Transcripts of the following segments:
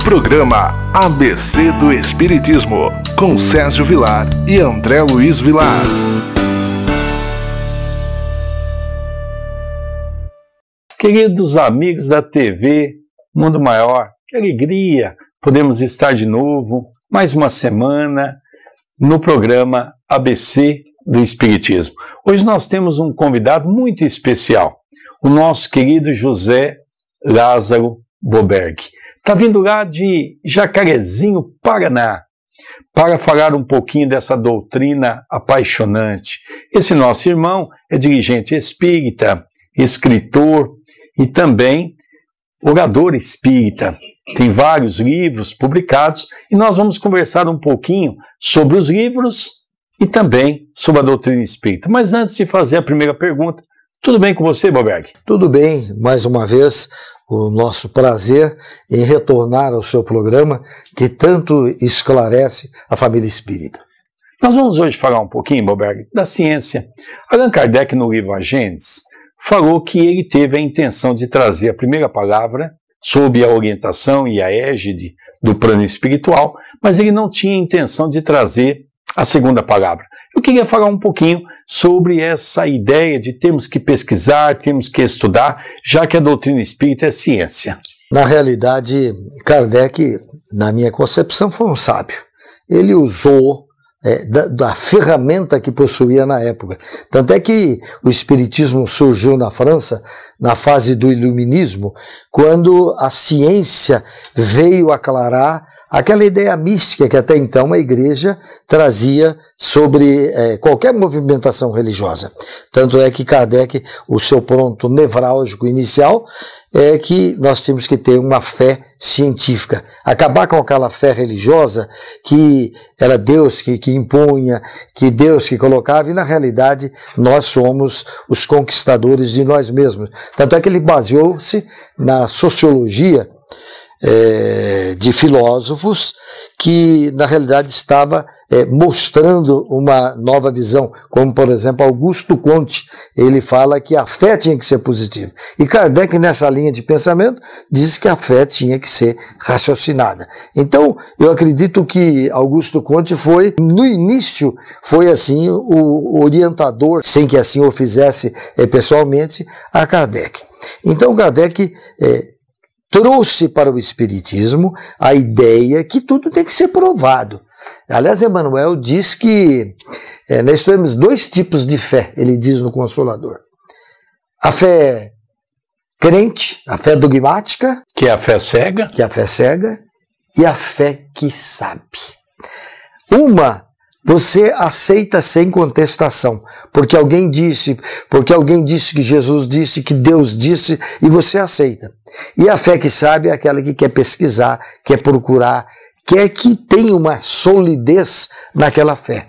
Programa ABC do Espiritismo, com Sérgio Vilar e André Luiz Vilar. Queridos amigos da TV Mundo Maior, que alegria podemos estar de novo, mais uma semana, no programa ABC do Espiritismo. Hoje nós temos um convidado muito especial, o nosso querido José Lázaro Boberg. Está vindo lá de Jacarezinho, Paraná, para falar um pouquinho dessa doutrina apaixonante. Esse nosso irmão é dirigente espírita, escritor e também orador espírita. Tem vários livros publicados e nós vamos conversar um pouquinho sobre os livros e também sobre a doutrina espírita. Mas antes de fazer a primeira pergunta, tudo bem com você, Boberg? Tudo bem, mais uma vez, o nosso prazer em retornar ao seu programa que tanto esclarece a família espírita. Nós vamos hoje falar um pouquinho, Boberg, da ciência. Allan Kardec, no livro A Gênese, falou que ele teve a intenção de trazer a primeira palavra sob a orientação e a égide do plano espiritual, mas ele não tinha a intenção de trazer a segunda palavra. Eu queria falar um pouquinho sobre essa ideia de termos que pesquisar, temos que estudar, já que a doutrina espírita é ciência. Na realidade, Kardec, na minha concepção, foi um sábio. Ele usou da ferramenta que possuía na época. Tanto é que o espiritismo surgiu na França, na fase do iluminismo, quando a ciência veio aclarar aquela ideia mística que até então a igreja trazia sobre qualquer movimentação religiosa. Tanto é que Kardec, o seu ponto nevrálgico inicial, é que nós temos que ter uma fé científica, acabar com aquela fé religiosa que era Deus que impunha, que Deus que colocava, e na realidade nós somos os conquistadores de nós mesmos. Tanto é que ele baseou-se na sociologia de filósofos que na realidade estava mostrando uma nova visão, como por exemplo Augusto Comte. Ele fala que a fé tinha que ser positiva, e Kardec, nessa linha de pensamento, diz que a fé tinha que ser raciocinada. Então eu acredito que Augusto Comte foi, no início, foi assim o orientador, sem que assim o fizesse pessoalmente, a Kardec. Então Kardec trouxe para o espiritismo a ideia que tudo tem que ser provado. Aliás, Emmanuel diz que nós temos dois tipos de fé, ele diz no Consolador. A fé crente, a fé dogmática, que é a fé cega, e a fé que sabe. Uma você aceita sem contestação, porque alguém disse que Jesus disse, que Deus disse, e você aceita. E a fé que sabe é aquela que quer pesquisar, quer procurar, quer que tenha uma solidez naquela fé.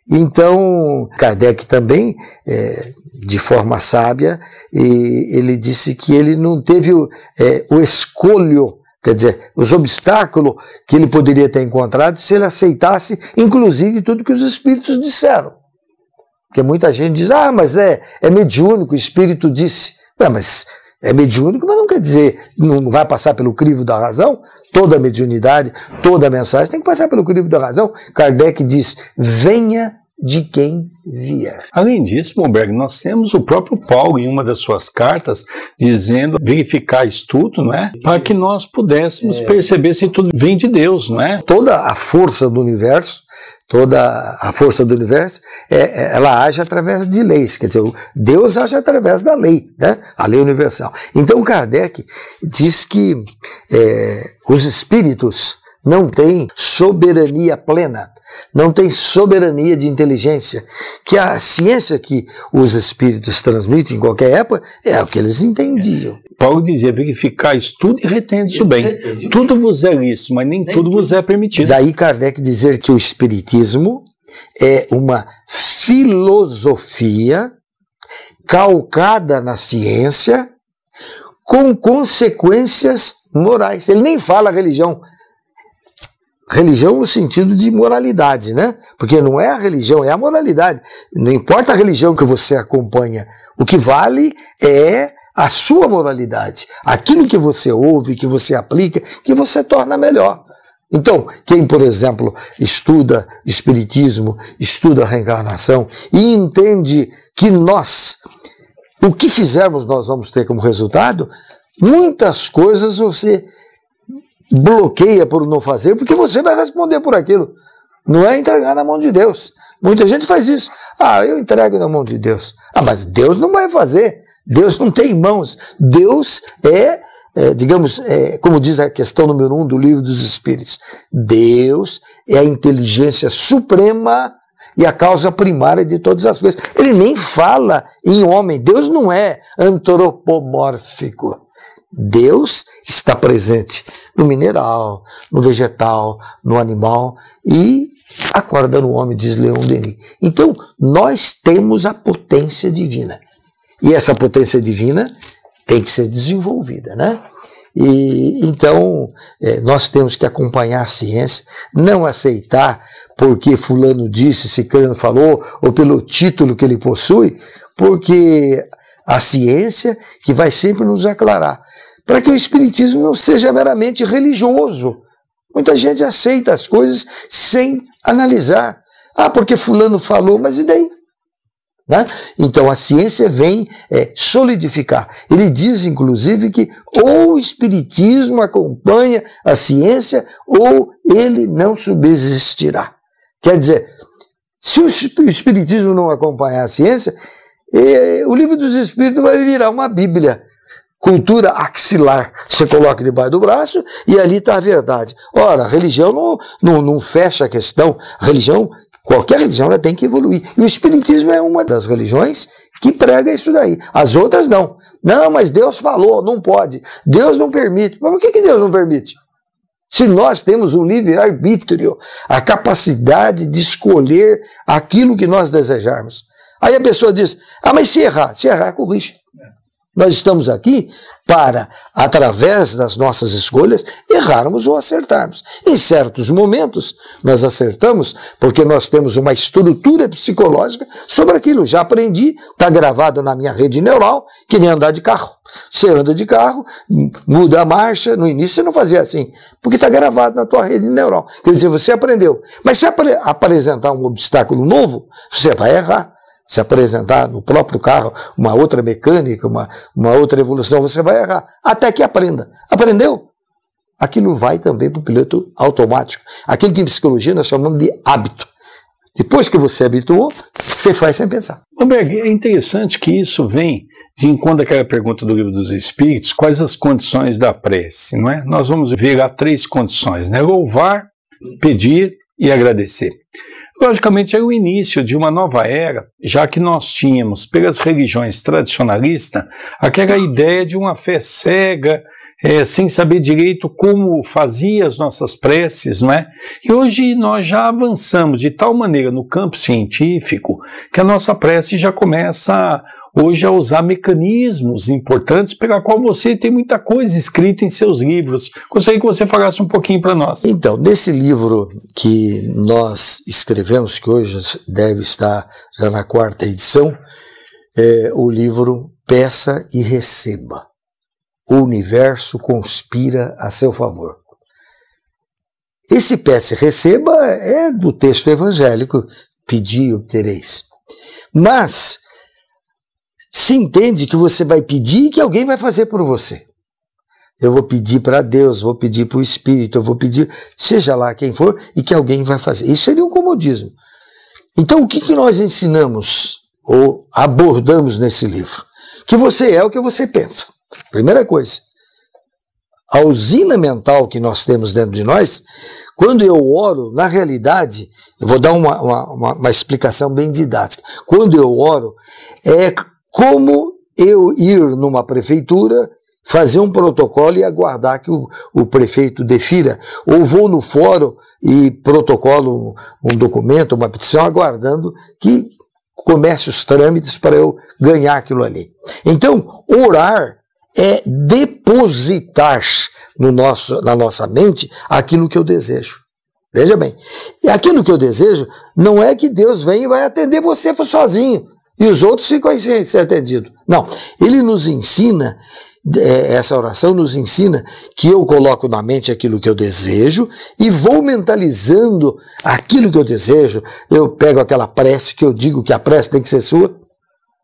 Então, Kardec também, de forma sábia, ele disse que ele não teve o escolho, quer dizer, os obstáculos que ele poderia ter encontrado se ele aceitasse, inclusive, tudo que os espíritos disseram. Porque muita gente diz, mas é mediúnico, o espírito disse. Mas é mediúnico, mas não quer dizer, não vai passar pelo crivo da razão. Toda a mediunidade, toda a mensagem tem que passar pelo crivo da razão. Kardec diz, venha de quem vier. Além disso, Boberg, nós temos o próprio Paulo em uma das suas cartas dizendo verificar estudo, não é? Para que nós pudéssemos perceber se tudo vem de Deus, não é? Toda a força do universo, ela age através de leis, quer dizer, Deus age através da lei, né? A lei universal. Então Kardec diz que os espíritos não têm soberania plena, não tem soberania de inteligência, que a ciência que os espíritos transmitem em qualquer época é o que eles entendiam. Paulo dizia, verificar estudo e retende-se o bem. Tudo vos é lícito, mas nem tudo vos é permitido. Daí Kardec dizer que o espiritismo é uma filosofia calcada na ciência com consequências morais. Ele nem fala religião. Religião no sentido de moralidade, né? Porque não é a religião, é a moralidade. Não importa a religião que você acompanha. O que vale é a sua moralidade, aquilo que você ouve, que você aplica, que você torna melhor. Então, quem, por exemplo, estuda espiritismo, estuda reencarnação e entende que o que fizermos nós vamos ter como resultado, muitas coisas você bloqueia por não fazer, porque você vai responder por aquilo. Não é entregar na mão de Deus. Muita gente faz isso. Eu entrego na mão de Deus. Mas Deus não vai fazer. Deus não tem mãos. Deus como diz a questão número 1 do Livro dos Espíritos, Deus é a inteligência suprema e a causa primária de todas as coisas. Ele nem fala em homem. Deus não é antropomórfico. Deus está presente no mineral, no vegetal, no animal e acorda no homem, diz Leon Denis. Então, nós temos a potência divina. E essa potência divina tem que ser desenvolvida, né? Então, nós temos que acompanhar a ciência, não aceitar porque fulano disse, ciclano falou, ou pelo título que ele possui, porque a ciência que vai sempre nos aclarar, para que o espiritismo não seja meramente religioso. Muita gente aceita as coisas sem analisar. Porque fulano falou, mas e daí? Né? Então a ciência vem solidificar. Ele diz, inclusive, que ou o espiritismo acompanha a ciência ou ele não subsistirá. Quer dizer, se o espiritismo não acompanhar a ciência, o Livro dos Espíritos vai virar uma Bíblia. Cultura axilar, você coloca debaixo do braço e ali está a verdade. Ora, a religião não fecha a questão. Qualquer religião ela tem que evoluir. E o espiritismo é uma das religiões que prega isso daí. As outras não. Não, mas Deus falou, não pode. Deus não permite. Mas por que Deus não permite? Se nós temos o livre-arbítrio, a capacidade de escolher aquilo que nós desejarmos. Aí a pessoa diz, mas se errar, corrige. Nós estamos aqui para, através das nossas escolhas, errarmos ou acertarmos. Em certos momentos, nós acertamos porque nós temos uma estrutura psicológica sobre aquilo. Já aprendi, está gravado na minha rede neural, que nem andar de carro. Você anda de carro, muda a marcha, no início você não fazia assim, porque está gravado na tua rede neural. Quer dizer, você aprendeu. Mas se apresentar um obstáculo novo, você vai errar. Se apresentar no próprio carro uma outra mecânica, uma outra evolução, você vai errar. Até que aprenda. Aprendeu? Aquilo vai também para o piloto automático. Aquilo que em psicologia nós chamamos de hábito. Depois que você habituou, você faz sem pensar. Romberg, é interessante que isso vem de encontro àquela pergunta do Livro dos Espíritos, quais as condições da prece, não é? Nós vamos ver há 3 condições, né? Louvar, pedir e agradecer. Logicamente, é o início de uma nova era, já que nós tínhamos, pelas religiões tradicionalistas, aquela ideia de uma fé cega, sem saber direito como fazia as nossas preces, não é? E hoje nós já avançamos de tal maneira no campo científico que a nossa prece já começa hoje a usar mecanismos importantes pela qual você tem muita coisa escrita em seus livros. Gostaria que você falasse um pouquinho para nós. Então, nesse livro que nós escrevemos, que hoje deve estar já na 4ª edição, o livro Peça e Receba. O universo conspira a seu favor. Esse peça e receba é do texto evangélico, pedi e obtereis. Mas se entende que você vai pedir e que alguém vai fazer por você. Eu vou pedir para Deus, vou pedir para o Espírito, eu vou pedir, seja lá quem for, e que alguém vai fazer. Isso seria um comodismo. Então o que nós ensinamos ou abordamos nesse livro? Que você é o que você pensa. Primeira coisa. A usina mental que nós temos dentro de nós, quando eu oro, na realidade, eu vou dar uma explicação bem didática. Quando eu oro, é como eu ir numa prefeitura, fazer um protocolo e aguardar que o prefeito defira, ou vou no fórum e protocolo um documento, uma petição, aguardando que comece os trâmites para eu ganhar aquilo ali. Então, orar é depositar na nossa mente aquilo que eu desejo. Veja bem, e aquilo que eu desejo não é que Deus venha e vai atender você sozinho. e os outros ficam aí sem ser atendidos. Não, ele nos ensina, essa oração nos ensina que eu coloco na mente aquilo que eu desejo e vou mentalizando aquilo que eu desejo. Eu pego aquela prece que eu digo que a prece tem que ser sua,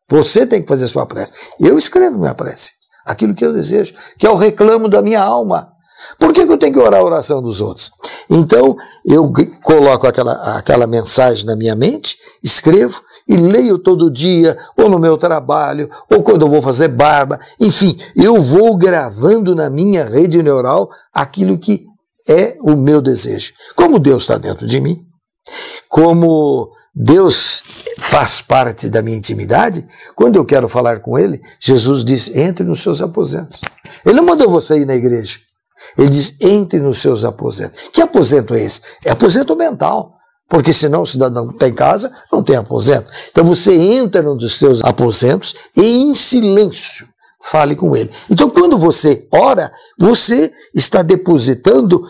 você tem que fazer sua prece. Eu escrevo minha prece, aquilo que eu desejo, que é o reclamo da minha alma. Por que eu tenho que orar a oração dos outros? Então, eu coloco aquela mensagem na minha mente, escrevo e leio todo dia, ou no meu trabalho, ou quando eu vou fazer barba. Enfim, eu vou gravando na minha rede neural aquilo que é o meu desejo. Como Deus está dentro de mim, como Deus faz parte da minha intimidade, quando eu quero falar com Ele, Jesus diz, entre nos seus aposentos. Ele não mandou você ir na igreja. Ele diz, entre nos seus aposentos. Que aposento é esse? É aposento mental. Porque senão o cidadão não tem casa, não tem aposento. Então você entra num dos seus aposentos e em silêncio fale com ele. Então quando você ora, você está depositando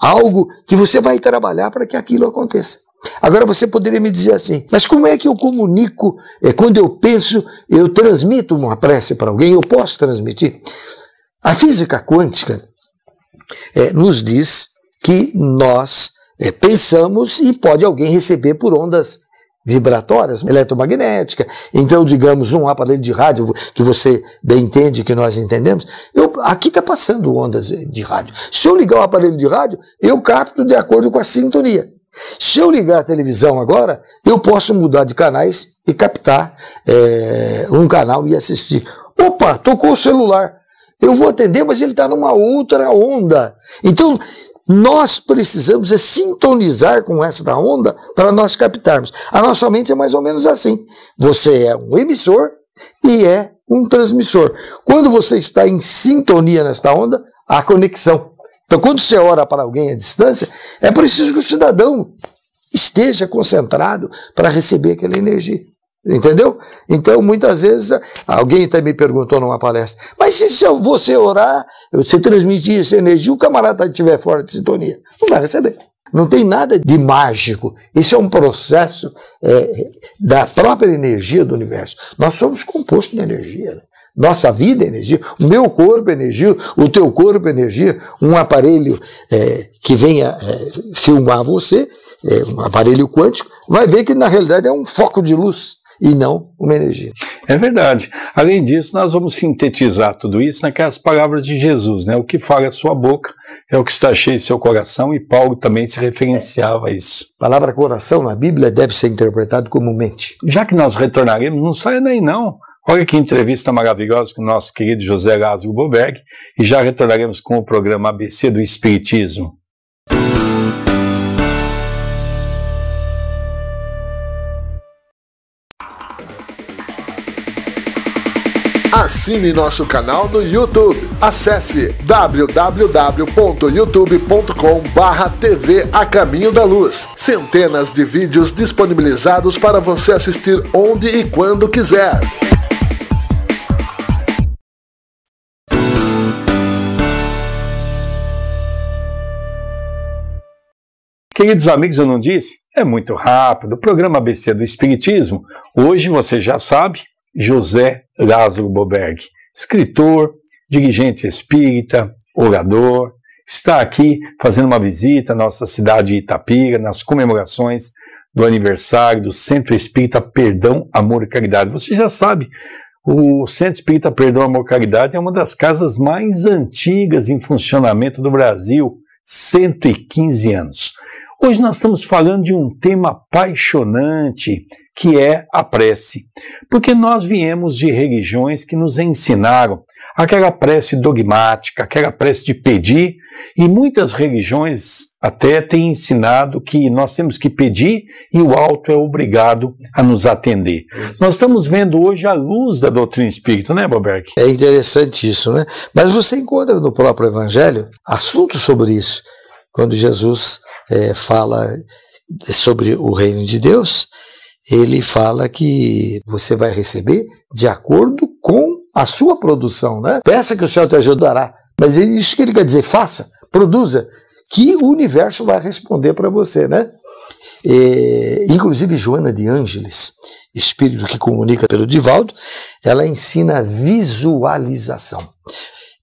algo que você vai trabalhar para que aquilo aconteça. Agora você poderia me dizer assim, mas como é que eu comunico, quando eu penso, eu transmito uma prece para alguém, eu posso transmitir? A física quântica nos diz que nós pensamos e pode alguém receber por ondas vibratórias, eletromagnética. Então, digamos, um aparelho de rádio que você bem entende, que nós entendemos, aqui está passando ondas de rádio. Se eu ligar o aparelho de rádio, eu capto de acordo com a sintonia. Se eu ligar a televisão agora, eu posso mudar de canais e captar um canal e assistir. Opa, tocou o celular. Eu vou atender, mas ele está numa outra onda. Então, nós precisamos sintonizar com essa onda para nós captarmos. A nossa mente é mais ou menos assim. Você é um emissor e é um transmissor. Quando você está em sintonia nesta onda, há conexão. Então, quando você ora para alguém à distância, é preciso que o cidadão esteja concentrado para receber aquela energia. Entendeu? Então, muitas vezes, alguém até me perguntou numa palestra, mas se você orar, você transmitir essa energia, o camarada estiver fora de sintonia, não vai receber. Não tem nada de mágico. Isso é um processo da própria energia do universo. Nós somos compostos de energia. Né? Nossa vida é energia, o meu corpo é energia, o teu corpo é energia. Um aparelho que venha filmar você, um aparelho quântico, vai ver que na realidade é um foco de luz e não uma energia. É verdade. Além disso, nós vamos sintetizar tudo isso naquelas palavras de Jesus, né? O que fala a sua boca é o que está cheio em seu coração, e Paulo também se referenciava a isso. A palavra coração na Bíblia deve ser interpretado como mente. Já que nós retornaremos, não saia daí não. Olha que entrevista maravilhosa com o nosso querido José Lázaro Boberg, e já retornaremos com o programa ABC do Espiritismo. Assine nosso canal no YouTube. Acesse www.youtube.com/TV A Caminho da Luz. Centenas de vídeos disponibilizados para você assistir onde e quando quiser. Queridos amigos, eu não disse? É muito rápido. O programa ABC do Espiritismo, hoje você já sabe, José Lázaro Boberg, escritor, dirigente espírita, orador, está aqui fazendo uma visita à nossa cidade de Itapira, nas comemorações do aniversário do Centro Espírita Perdão, Amor e Caridade. Você já sabe, o Centro Espírita Perdão, Amor e Caridade é uma das casas mais antigas em funcionamento do Brasil, 115 anos. Hoje nós estamos falando de um tema apaixonante, que é a prece. Porque nós viemos de religiões que nos ensinaram aquela prece dogmática, aquela prece de pedir, e muitas religiões até têm ensinado que nós temos que pedir e o alto é obrigado a nos atender. Nós estamos vendo hoje a luz da doutrina espírita, né, Boberg? É interessante isso, né? Mas você encontra no próprio Evangelho assuntos sobre isso. Quando Jesus fala sobre o reino de Deus, ele fala que você vai receber de acordo com a sua produção, né? Peça que o Senhor te ajudará. Mas isso que ele quer dizer, faça, produza, que o universo vai responder para você, né? Inclusive Joana de Ângeles, espírito que comunica pelo Divaldo, ela ensina a visualização.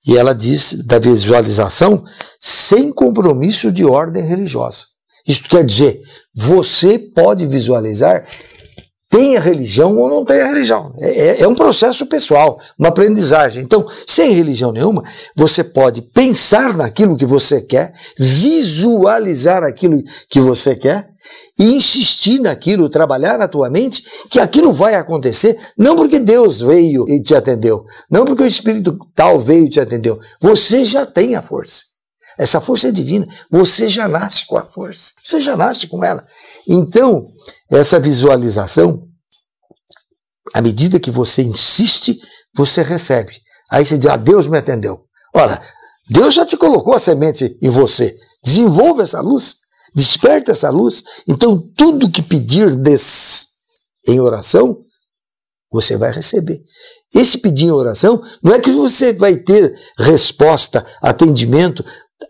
E ela diz da visualização sem compromisso de ordem religiosa. Isto quer dizer, você pode visualizar, tenha religião ou não tenha religião. É um processo pessoal, uma aprendizagem. Então, sem religião nenhuma, você pode pensar naquilo que você quer, visualizar aquilo que você quer e insistir naquilo, trabalhar na tua mente, que aquilo vai acontecer, não porque Deus veio e te atendeu, não porque o Espírito tal veio e te atendeu. Você já tem a força. Essa força é divina. Você já nasce com a força. Você já nasce com ela. Então, essa visualização, à medida que você insiste, você recebe. Aí você diz, Deus me atendeu. Ora, Deus já te colocou a semente em você. Desenvolva essa luz, desperta essa luz. Então, tudo que pedir em oração, você vai receber. Esse pedir em oração, não é que você vai ter resposta, atendimento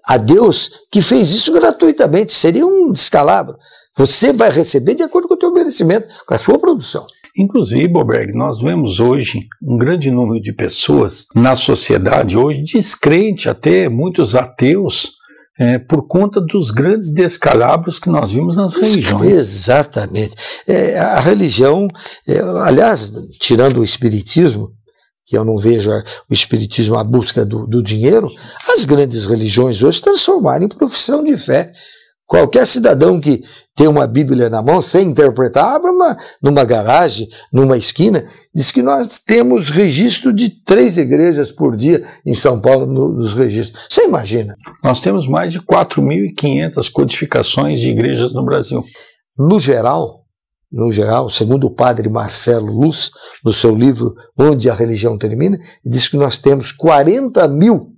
a Deus, que fez isso gratuitamente. Seria um descalabro. Você vai receber de acordo com o teu merecimento, com a sua produção. Inclusive, Boberg, nós vemos hoje um grande número de pessoas na sociedade, hoje descrente, até muitos ateus, por conta dos grandes descalabros que nós vimos nas religiões. Exatamente. A religião, aliás, tirando o espiritismo, que eu não vejo o espiritismo à busca do dinheiro, as grandes religiões hoje transformaram em profissão de fé. Qualquer cidadão que tem uma Bíblia na mão, sem interpretar, abre numa garagem, numa esquina, diz que nós temos registro de 3 igrejas por dia em São Paulo nos registros. Você imagina? Nós temos mais de 4.500 codificações de igrejas no Brasil. No geral, segundo o padre Marcelo Luz, no seu livro Onde a Religião Termina, diz que nós temos 40.000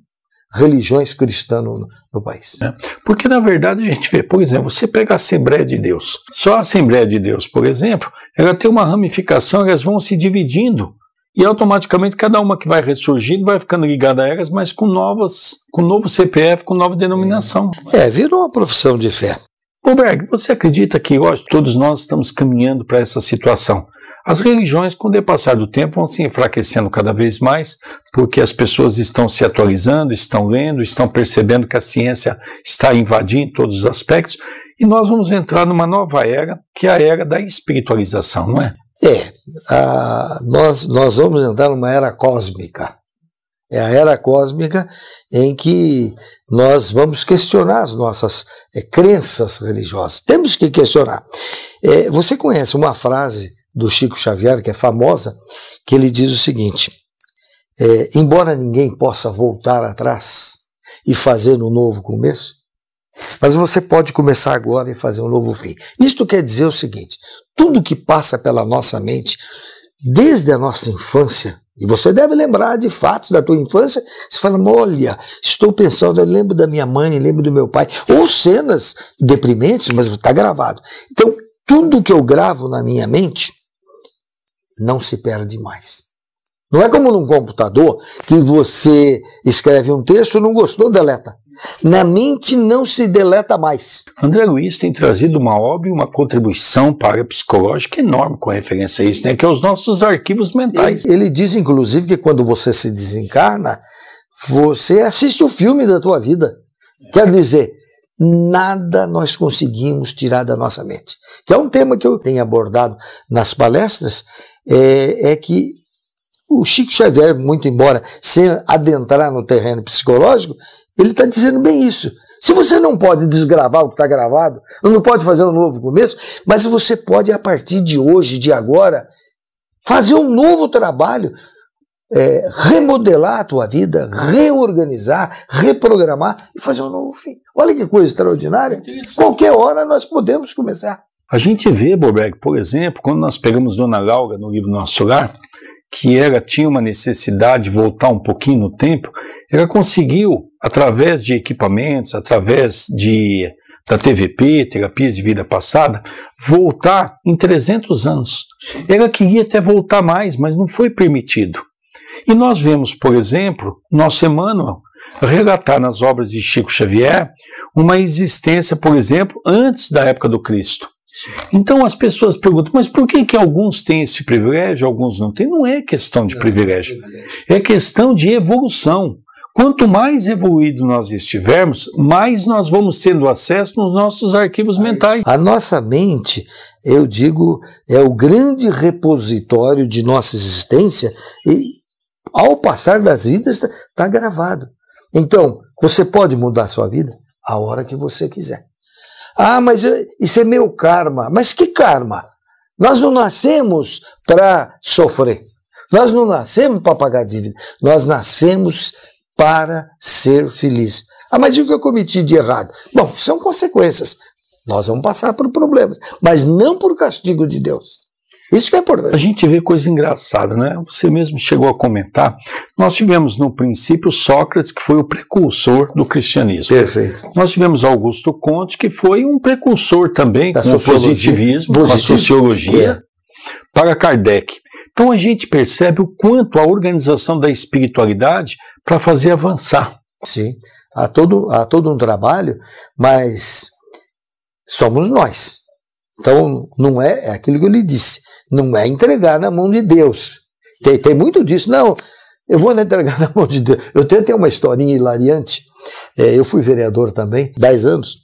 religiões cristãs no país. Porque, na verdade, a gente vê, por exemplo, você pega a Assembleia de Deus. Só a Assembleia de Deus, por exemplo, ela tem uma ramificação, elas vão se dividindo. E automaticamente cada uma que vai ressurgindo vai ficando ligada a elas, mas com novo CPF, com nova denominação. Virou uma profissão de fé. Boberg, você acredita que hoje todos nós estamos caminhando para essa situação? As religiões, com o depassar do tempo, vão se enfraquecendo cada vez mais, porque as pessoas estão se atualizando, estão lendo, estão percebendo que a ciência está invadindo todos os aspectos, e nós vamos entrar numa nova era, que é a era da espiritualização, não é? Nós vamos entrar numa era cósmica. É a era cósmica em que nós vamos questionar as nossas crenças religiosas. Temos que questionar. Você conhece uma frase do Chico Xavier, que é famosa, que ele diz o seguinte: embora ninguém possa voltar atrás e fazer um novo começo, mas você pode começar agora e fazer um novo fim. Isto quer dizer o seguinte: tudo que passa pela nossa mente, desde a nossa infância, e você deve lembrar de fatos da tua infância, você fala, olha, estou pensando, eu lembro da minha mãe, lembro do meu pai, ou cenas deprimentes, mas está gravado. Então, tudo que eu gravo na minha mente não se perde mais. Não é como num computador que você escreve um texto, não gostou, deleta. Na mente não se deleta mais. André Luiz tem trazido uma obra e uma contribuição para a psicológica enorme com referência a isso, né? Que é os nossos arquivos mentais. Ele diz, inclusive, que quando você se desencarna, você assiste o filme da tua vida. Quer dizer, nada nós conseguimos tirar da nossa mente. Que é um tema que eu tenho abordado nas palestras, é que o Chico Xavier, muito embora sem adentrar no terreno psicológico, ele está dizendo bem isso. Se você não pode desgravar o que está gravado, não pode fazer um novo começo, mas você pode, a partir de hoje, de agora, fazer um novo trabalho, remodelar a tua vida, reorganizar, reprogramar e fazer um novo fim. Olha que coisa extraordinária. Qualquer hora nós podemos começar. A gente vê, Boberg, por exemplo, quando nós pegamos Dona Laura no livro Nosso Lar, que ela tinha uma necessidade de voltar um pouquinho no tempo, ela conseguiu, através de equipamentos, através da TVP, Terapias de Vida Passada, voltar em 300 anos. Ela queria até voltar mais, mas não foi permitido. E nós vemos, por exemplo, nosso Emmanuel relatar nas obras de Chico Xavier uma existência, por exemplo, antes da época do Cristo. Então as pessoas perguntam, mas por que alguns têm esse privilégio, alguns não têm? Não é questão de privilégio, é questão de evolução. Quanto mais evoluído nós estivermos, mais nós vamos tendo acesso nos nossos arquivos mentais. A nossa mente, eu digo, é o grande repositório de nossa existência e ao passar das vidas está gravado. Então, você pode mudar a sua vida a hora que você quiser. Ah, mas isso é meu karma. Mas que karma? Nós não nascemos para sofrer. Nós não nascemos para pagar dívida. Nós nascemos para ser feliz. Ah, mas e o que eu cometi de errado? Bom, são consequências. Nós vamos passar por problemas, mas não por castigo de Deus. Isso que é importante. A gente vê coisa engraçada, né? Você mesmo chegou a comentar. Nós tivemos no princípio Sócrates, que foi o precursor do cristianismo. Perfeito. Nós tivemos Augusto Comte, que foi um precursor também com o positivismo, com a sociologia, para Kardec. Então a gente percebe o quanto a organização da espiritualidade para fazer avançar. Sim, há todo um trabalho, mas somos nós. Então não é aquilo que eu lhe disse, não é entregar na mão de Deus. Tem muito disso, não, eu vou entregar na mão de Deus. Eu tenho até uma historinha hilariante, eu fui vereador também, 10 anos,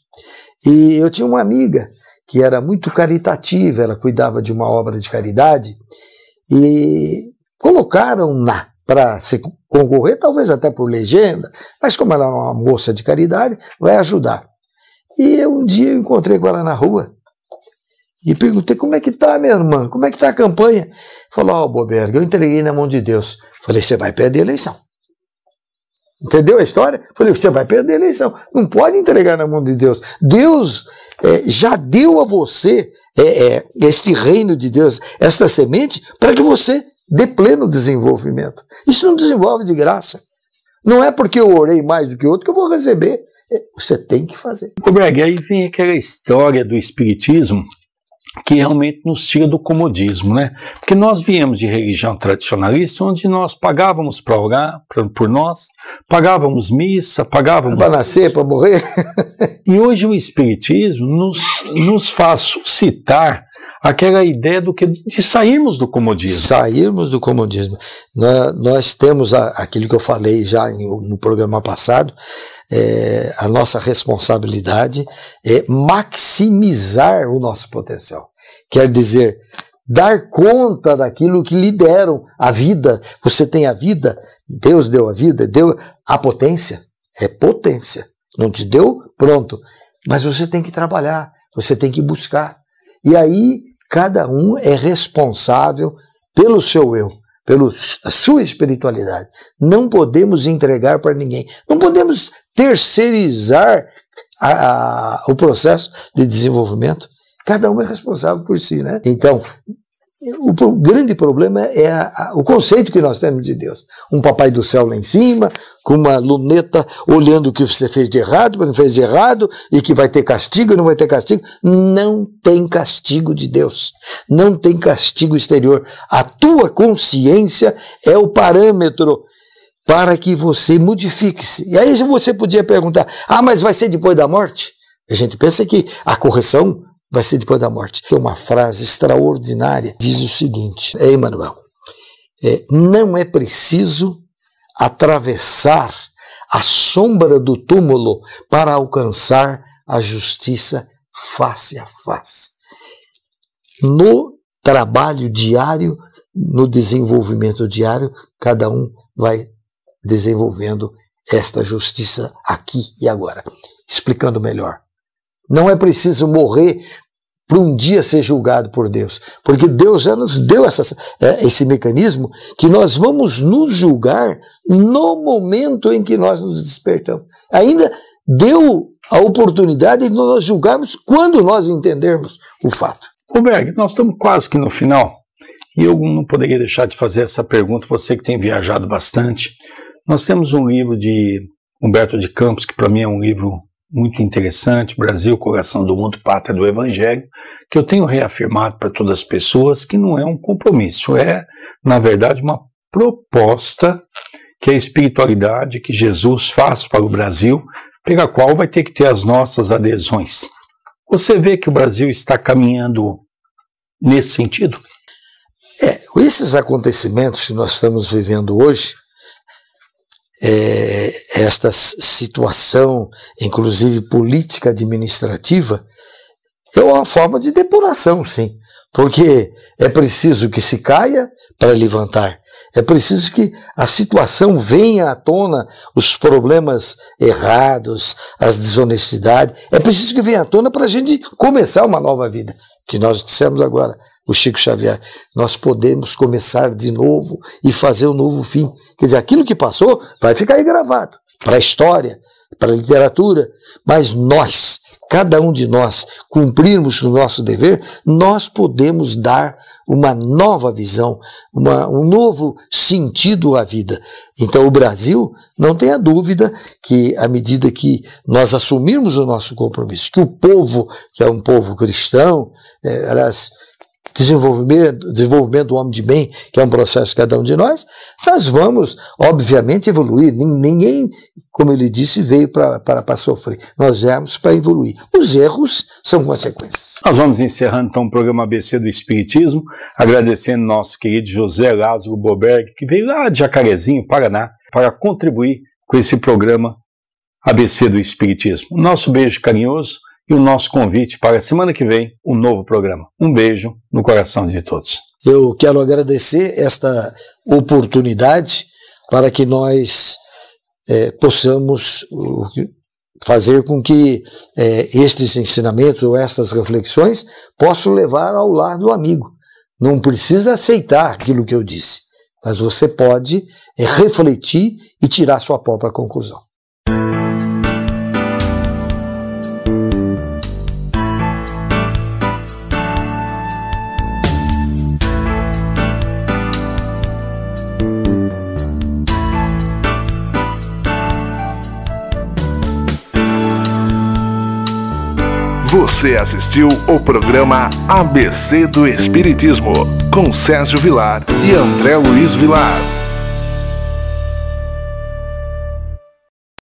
e eu tinha uma amiga que era muito caritativa, ela cuidava de uma obra de caridade, e colocaram-na para se concorrer, talvez até por legenda, mas como ela era uma moça de caridade, vai ajudar. E um dia eu encontrei com ela na rua e perguntei, como é que tá, minha irmã? Como é que tá a campanha? Falou, Boberg, eu entreguei na mão de Deus. Falei, você vai perder a eleição. Entendeu a história? Falei, você vai perder a eleição. Não pode entregar na mão de Deus. Deus já deu a você este reino de Deus, esta semente, para que você dê pleno desenvolvimento. Isso não desenvolve de graça. Não é porque eu orei mais do que outro que eu vou receber. Você tem que fazer. Boberg, aí vem aquela história do espiritismo que realmente nos tira do comodismo, né? Porque nós viemos de religião tradicionalista, onde nós pagávamos para orar por nós, pagávamos missa, pagávamos... Para nascer, para morrer. E hoje o espiritismo nos faz suscitar aquela ideia de sairmos do comodismo. Sairmos do comodismo. Nós temos aquilo que eu falei já no programa passado, a nossa responsabilidade é maximizar o nosso potencial. Quer dizer, dar conta daquilo que lhe deram a vida. Você tem a vida, Deus deu a vida, deu a potência. É potência. Não te deu? Pronto. Mas você tem que trabalhar, você tem que buscar. E aí, cada um é responsável pelo seu eu, pela sua espiritualidade. Não podemos entregar para ninguém. Não podemos terceirizar o processo de desenvolvimento. Cada um é responsável por si, né? Então, o grande problema é o conceito que nós temos de Deus. Um papai do céu lá em cima, com uma luneta olhando o que você fez de errado, o que não fez de errado, e que vai ter castigo, não vai ter castigo. Não tem castigo de Deus. Não tem castigo exterior. A tua consciência é o parâmetro para que você modifique-se. E aí você podia perguntar, mas vai ser depois da morte? A gente pensa que a correção vai ser depois da morte. Tem uma frase extraordinária, diz o seguinte, Emmanuel, não é preciso atravessar a sombra do túmulo para alcançar a justiça face a face. No trabalho diário, no desenvolvimento diário, cada um vai desenvolvendo esta justiça aqui e agora. Explicando melhor. Não é preciso morrer para um dia ser julgado por Deus, porque Deus já nos deu esse mecanismo que nós vamos nos julgar no momento em que nós nos despertamos. Ainda deu a oportunidade de nós julgarmos quando nós entendermos o fato. Boberg, nós estamos quase que no final, e eu não poderia deixar de fazer essa pergunta, você que tem viajado bastante. Nós temos um livro de Humberto de Campos, que para mim é um livro muito interessante, Brasil, Coração do Mundo, Pátria do Evangelho, que eu tenho reafirmado para todas as pessoas que não é um compromisso, é, na verdade, uma proposta que a espiritualidade que Jesus faz para o Brasil, pela qual vai ter que ter as nossas adesões. Você vê que o Brasil está caminhando nesse sentido? Esses acontecimentos que nós estamos vivendo hoje, esta situação, inclusive política administrativa, é uma forma de depuração, sim. Porque é preciso que se caia para levantar. É preciso que a situação venha à tona, os problemas errados, as desonestidades. É preciso que venha à tona para a gente começar uma nova vida. Que nós dissemos agora, o Chico Xavier, nós podemos começar de novo e fazer um novo fim. Quer dizer, aquilo que passou vai ficar aí gravado para a história, para a literatura, mas nós, cada um de nós, cumprirmos o nosso dever, nós podemos dar uma nova visão, um novo sentido à vida. Então o Brasil, não tenha dúvida que à medida que nós assumirmos o nosso compromisso, que o povo, que é um povo cristão, aliás, desenvolvimento do homem de bem, que é um processo de cada um de nós vamos, obviamente, evoluir. Ninguém, como ele disse, veio para sofrer. Nós viemos para evoluir. Os erros são consequências. Nós vamos encerrando, então, o programa ABC do Espiritismo, agradecendo nosso querido José Lázaro Boberg, que veio lá de Jacarezinho, Paraná, para contribuir com esse programa ABC do Espiritismo. O nosso beijo carinhoso e o nosso convite para a semana que vem, um novo programa. Um beijo no coração de todos. Eu quero agradecer esta oportunidade para que nós possamos fazer com que estes ensinamentos ou estas reflexões possam levar ao lar do amigo. Não precisa aceitar aquilo que eu disse, mas você pode refletir e tirar sua própria conclusão. Você assistiu o programa ABC do Espiritismo, com Sérgio Vilar e André Luiz Vilar.